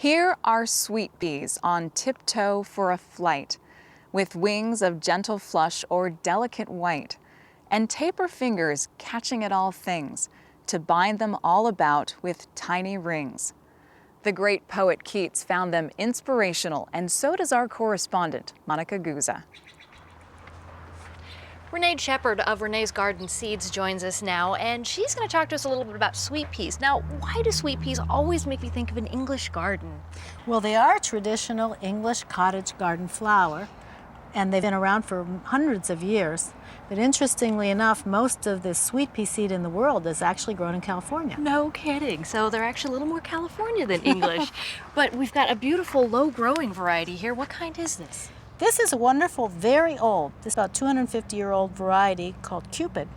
Here are sweet peas on tiptoe for a flight, with wings of gentle flush or delicate white, and taper fingers catching at all things, to bind them all about with tiny rings. The great poet Keats found them inspirational, and so does our correspondent, Monica Guzza. Renee Shepherd of Renee's Garden Seeds joins us now, and she's going to talk to us a little bit about sweet peas. Now, why do sweet peas always make me think of an English garden? Well, they are a traditional English cottage garden flower, and they've been around for hundreds of years. But interestingly enough, most of the sweet pea seed in the world is actually grown in California. No kidding. So they're actually a little more California than English. But we've got a beautiful low-growing variety here. What kind is this? This is a wonderful, very old, this is about 250-year-old variety called Cupid.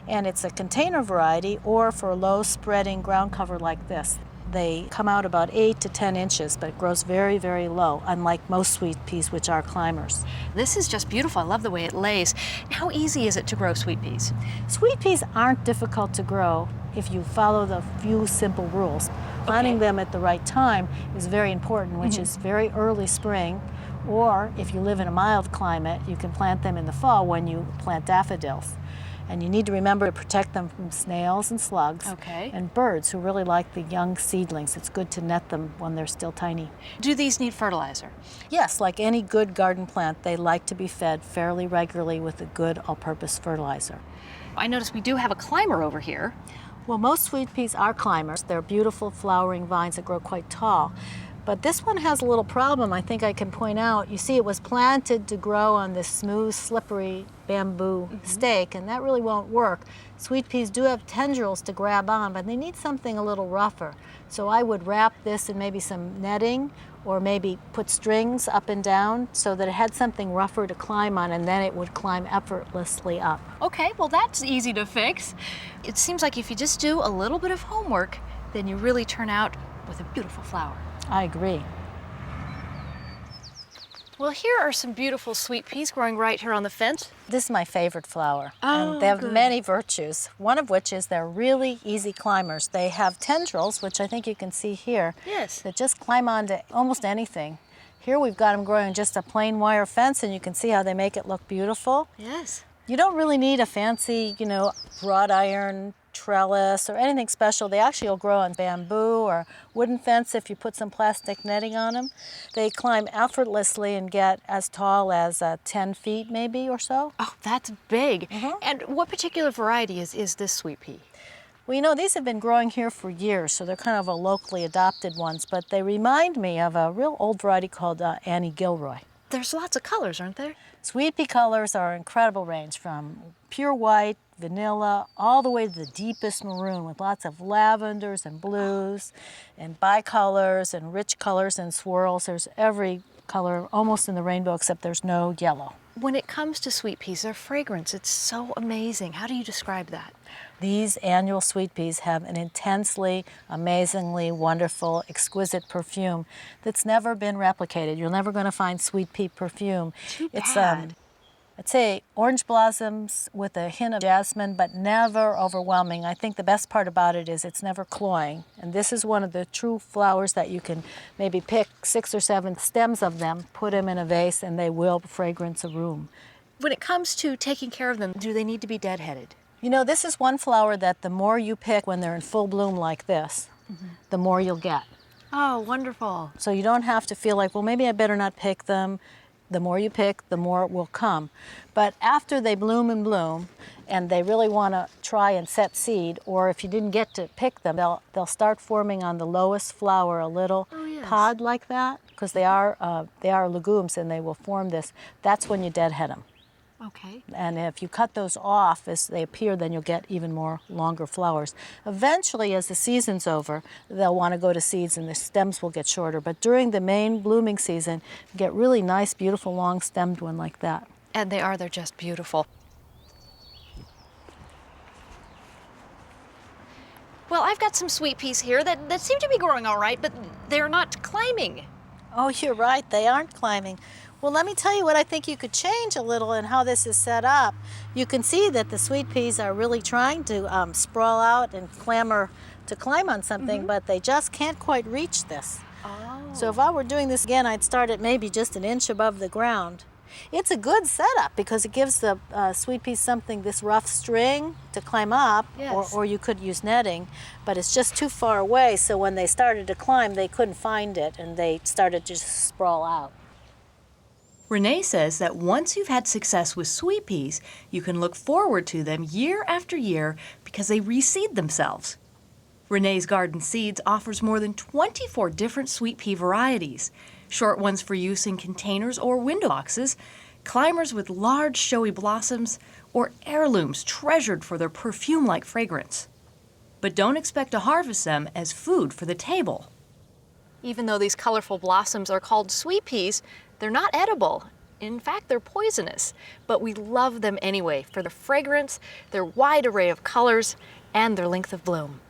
And it's a container variety or for low spreading ground cover like this. They come out about 8 to 10 inches, but it grows very, very low, unlike most sweet peas, which are climbers. This is just beautiful. I love the way it lays. How easy is it to grow sweet peas? Sweet peas aren't difficult to grow if you follow the few simple rules. Planting them at the right time is very important, which is very early spring, or if you live in a mild climate, you can plant them in the fall when you plant daffodils. And you need to remember to protect them from snails and slugs and birds who really like the young seedlings. It's good to net them when they're still tiny. Do these need fertilizer? Yes, like any good garden plant, they like to be fed fairly regularly with a good all-purpose fertilizer. I notice we do have a climber over here. Well, most sweet peas are climbers. They're beautiful flowering vines that grow quite tall. But this one has a little problem I think I can point out. You see, it was planted to grow on this smooth, slippery bamboo stake, and that really won't work. Sweet peas do have tendrils to grab on, but they need something a little rougher. So I would wrap this in maybe some netting, or maybe put strings up and down so that it had something rougher to climb on, and then it would climb effortlessly up. Okay, well that's easy to fix. It seems like if you just do a little bit of homework, then you really turn out with a beautiful flower. I agree. Well, here are some beautiful sweet peas growing right here on the fence. This is my favorite flower. Oh, and they have good. many virtues, one of which is they're really easy climbers. They have tendrils, which I think you can see here, that just climb onto almost anything. Here we've got them growing on just a plain wire fence, and you can see how they make it look beautiful. Yes. You don't really need a fancy, wrought iron trellis or anything special. They actually will grow on bamboo or wooden fence if you put some plastic netting on them. They climb effortlessly and get as tall as 10 feet maybe or so. Oh, that's big. And what particular variety is this sweet pea? Well, these have been growing here for years, so they're kind of a locally adopted ones, but they remind me of a real old variety called Annie Gilroy. There's lots of colors, aren't there? Sweet pea colors are an incredible range, from pure white, vanilla, all the way to the deepest maroon, with lots of lavenders and blues and bicolors and rich colors and swirls. There's every color almost in the rainbow, except there's no yellow. When it comes to sweet peas, their fragrance, it's so amazing. How do you describe that? These annual sweet peas have an intensely, amazingly wonderful, exquisite perfume that's never been replicated. You're never going to find sweet pea perfume. Too bad. It's I'd say orange blossoms with a hint of jasmine, but never overwhelming. I think the best part about it is it's never cloying. And this is one of the true flowers that you can maybe pick 6 or 7 stems of them, put them in a vase, and they will fragrance a room. When it comes to taking care of them, do they need to be deadheaded? This is one flower that the more you pick when they're in full bloom like this, the more you'll get. Oh, wonderful. So you don't have to feel like, well, maybe I better not pick them. The more you pick, the more it will come. But after they bloom and bloom, and they really want to try and set seed, or if you didn't get to pick them, they'll start forming on the lowest flower a little pod like that, because they are legumes and they will form this. That's when you deadhead them. Okay. And if you cut those off as they appear, then you'll get even more longer flowers. Eventually, as the season's over, they'll want to go to seeds and the stems will get shorter. But during the main blooming season, you get really nice, beautiful, long-stemmed one like that. And they're just beautiful. Well, I've got some sweet peas here that seem to be growing all right, but they're not climbing. Oh, you're right, they aren't climbing. Well, let me tell you what I think you could change a little in how this is set up. You can see that the sweet peas are really trying to sprawl out and clamor to climb on something, but they just can't quite reach this. Oh. So if I were doing this again, I'd start at maybe just an inch above the ground. It's a good setup because it gives the sweet peas something, this rough string to climb up, Yes. or you could use netting, but it's just too far away, so when they started to climb, they couldn't find it, and they started to just sprawl out. Renee says that once you've had success with sweet peas, you can look forward to them year after year because they reseed themselves. Renee's Garden Seeds offers more than 24 different sweet pea varieties, short ones for use in containers or window boxes, climbers with large showy blossoms, or heirlooms treasured for their perfume-like fragrance. But don't expect to harvest them as food for the table. Even though these colorful blossoms are called sweet peas, they're not edible. In fact, they're poisonous. But we love them anyway for their fragrance, their wide array of colors, and their length of bloom.